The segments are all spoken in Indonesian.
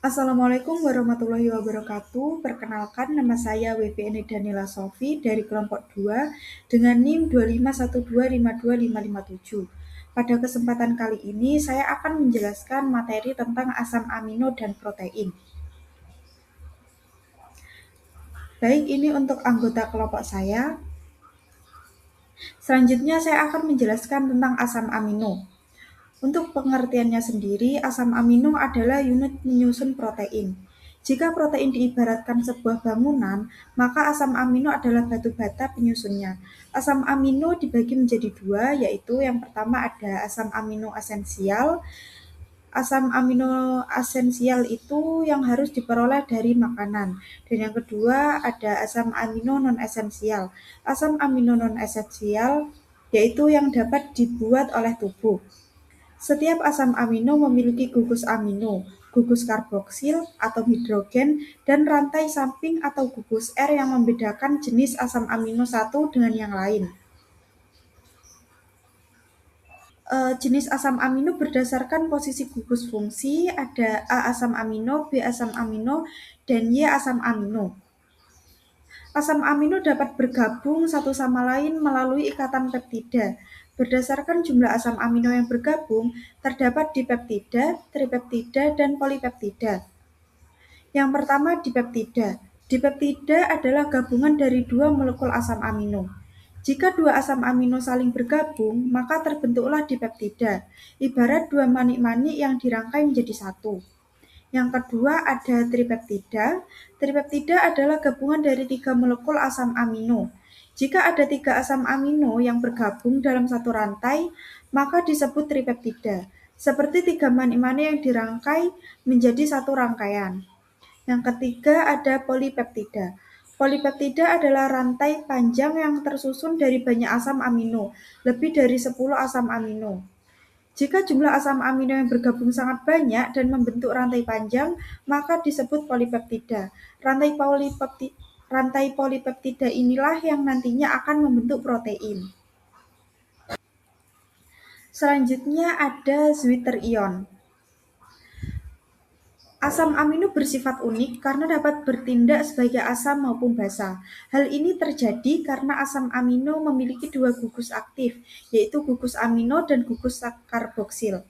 Assalamualaikum warahmatullahi wabarakatuh. Perkenalkan, nama saya WPN Danila Sofi dari kelompok 2 dengan NIM 251252557. Pada kesempatan kali ini, saya akan menjelaskan materi tentang asam amino dan protein. Baik, ini untuk anggota kelompok saya. Selanjutnya, saya akan menjelaskan tentang asam amino. Untuk pengertiannya sendiri, asam amino adalah unit menyusun protein. Jika protein diibaratkan sebuah bangunan, maka asam amino adalah batu bata penyusunnya. Asam amino dibagi menjadi dua, yaitu yang pertama ada asam amino esensial. Asam amino esensial itu yang harus diperoleh dari makanan. Dan yang kedua ada asam amino non-esensial. Asam amino non-esensial yaitu yang dapat dibuat oleh tubuh. Setiap asam amino memiliki gugus amino, gugus karboksil, atom hidrogen, dan rantai samping atau gugus R yang membedakan jenis asam amino satu dengan yang lain. Jenis asam amino berdasarkan posisi gugus fungsi, ada A asam amino, B asam amino, dan Y asam amino. Asam amino dapat bergabung satu sama lain melalui ikatan peptida. Berdasarkan jumlah asam amino yang bergabung, terdapat dipeptida, tripeptida, dan polipeptida. Yang pertama, dipeptida. Dipeptida adalah gabungan dari dua molekul asam amino. Jika dua asam amino saling bergabung, maka terbentuklah dipeptida, ibarat dua manik-manik yang dirangkai menjadi satu. Yang kedua ada tripeptida. Tripeptida adalah gabungan dari tiga molekul asam amino. Jika ada tiga asam amino yang bergabung dalam satu rantai, maka disebut tripeptida. Seperti tiga manik-manik yang dirangkai menjadi satu rangkaian. Yang ketiga ada polipeptida. Polipeptida adalah rantai panjang yang tersusun dari banyak asam amino, lebih dari 10 asam amino. Jika jumlah asam amino yang bergabung sangat banyak dan membentuk rantai panjang, maka disebut polipeptida. Rantai polipeptida inilah yang nantinya akan membentuk protein. Selanjutnya ada Zwitter ion. Asam amino bersifat unik karena dapat bertindak sebagai asam maupun basa. Hal ini terjadi karena asam amino memiliki dua gugus aktif, yaitu gugus amino dan gugus karboksil.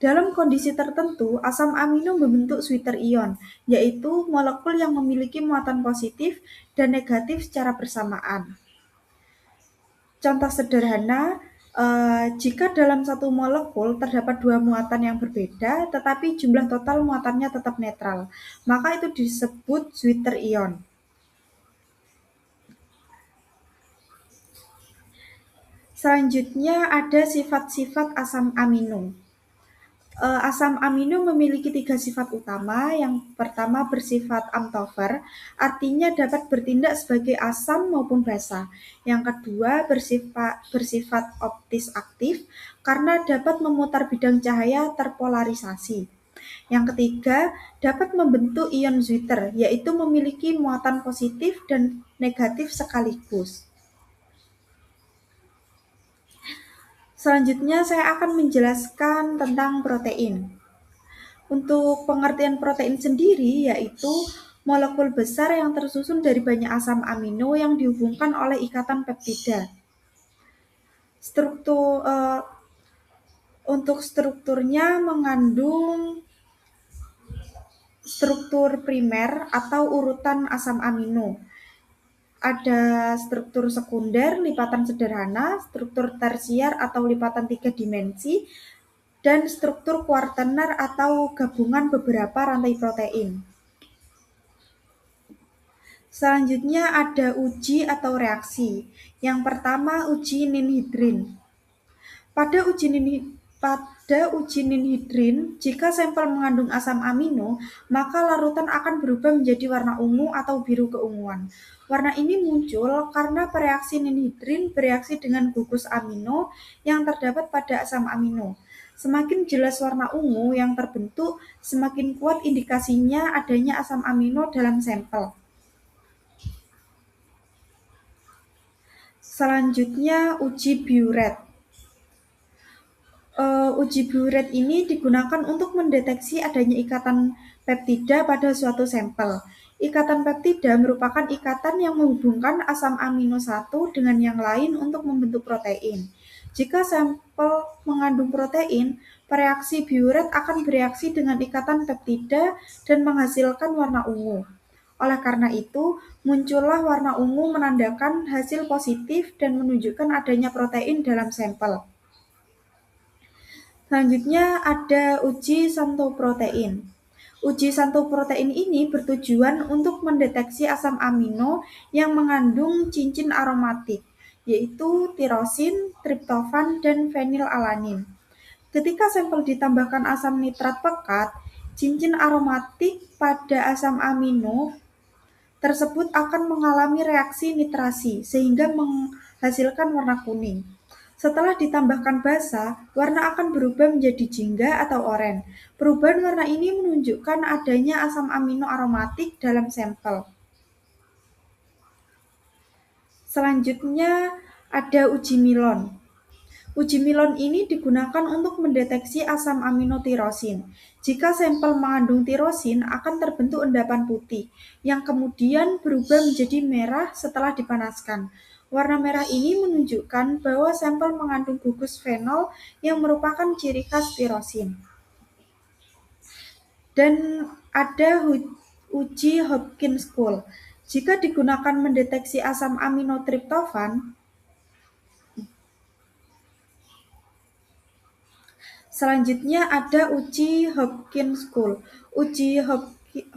Dalam kondisi tertentu, asam amino membentuk Zwitter ion, yaitu molekul yang memiliki muatan positif dan negatif secara bersamaan. Contoh sederhana, jika dalam satu molekul terdapat dua muatan yang berbeda, tetapi jumlah total muatannya tetap netral, maka itu disebut Zwitter ion. Selanjutnya ada sifat-sifat asam amino. Asam amino memiliki tiga sifat utama. Yang pertama bersifat amtover, artinya dapat bertindak sebagai asam maupun basa. Yang kedua bersifat optis aktif, karena dapat memutar bidang cahaya terpolarisasi. Yang ketiga dapat membentuk ion Zwitter, yaitu memiliki muatan positif dan negatif sekaligus. Selanjutnya saya akan menjelaskan tentang protein. Untuk pengertian protein sendiri yaitu molekul besar yang tersusun dari banyak asam amino yang dihubungkan oleh ikatan peptida. Untuk strukturnya mengandung struktur primer atau urutan asam amino. Ada struktur sekunder, lipatan sederhana, struktur tersier atau lipatan 3 dimensi, dan struktur kuartener atau gabungan beberapa rantai protein. Selanjutnya ada uji atau reaksi. Yang pertama uji ninhidrin. Pada uji ninhidrin, jika sampel mengandung asam amino, maka larutan akan berubah menjadi warna ungu atau biru keunguan. Warna ini muncul karena pereaksi ninhidrin bereaksi dengan gugus amino yang terdapat pada asam amino. Semakin jelas warna ungu yang terbentuk, semakin kuat indikasinya adanya asam amino dalam sampel. Selanjutnya uji Biuret. Uji Biuret ini digunakan untuk mendeteksi adanya ikatan peptida pada suatu sampel. Ikatan peptida merupakan ikatan yang menghubungkan asam amino satu dengan yang lain untuk membentuk protein. Jika sampel mengandung protein, reaksi Biuret akan bereaksi dengan ikatan peptida dan menghasilkan warna ungu. Oleh karena itu, muncullah warna ungu menandakan hasil positif dan menunjukkan adanya protein dalam sampel. Selanjutnya ada uji santoprotein. Uji santoprotein ini bertujuan untuk mendeteksi asam amino yang mengandung cincin aromatik, yaitu tirosin, triptofan, dan fenilalanin. Ketika sampel ditambahkan asam nitrat pekat, cincin aromatik pada asam amino tersebut akan mengalami reaksi nitrasi sehingga menghasilkan warna kuning. Setelah ditambahkan basa, warna akan berubah menjadi jingga atau oranye. Perubahan warna ini menunjukkan adanya asam amino aromatik dalam sampel. Selanjutnya ada uji Milon. Uji Milon ini digunakan untuk mendeteksi asam amino tirosin. Jika sampel mengandung tirosin, akan terbentuk endapan putih, yang kemudian berubah menjadi merah setelah dipanaskan. Warna merah ini menunjukkan bahwa sampel mengandung gugus fenol yang merupakan ciri khas tirosin. Dan ada uji Hopkins-Kuhl. Jika digunakan mendeteksi asam amino triptofan, selanjutnya ada uji Hopkins-Kuhl. Uji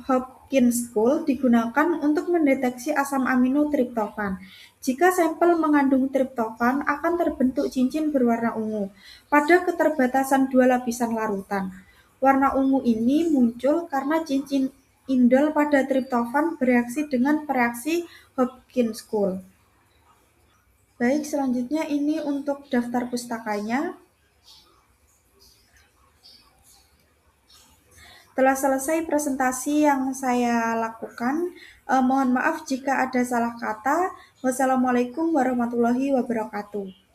Hopkins-Kuhl digunakan untuk mendeteksi asam amino triptofan. Jika sampel mengandung triptofan, akan terbentuk cincin berwarna ungu pada keterbatasan dua lapisan larutan. Warna ungu ini muncul karena cincin indol pada triptofan bereaksi dengan reaksi Hopkins-Kuhl. Baik, selanjutnya ini untuk daftar pustakanya. Telah selesai presentasi yang saya lakukan. Mohon maaf jika ada salah kata. Wassalamualaikum warahmatullahi wabarakatuh.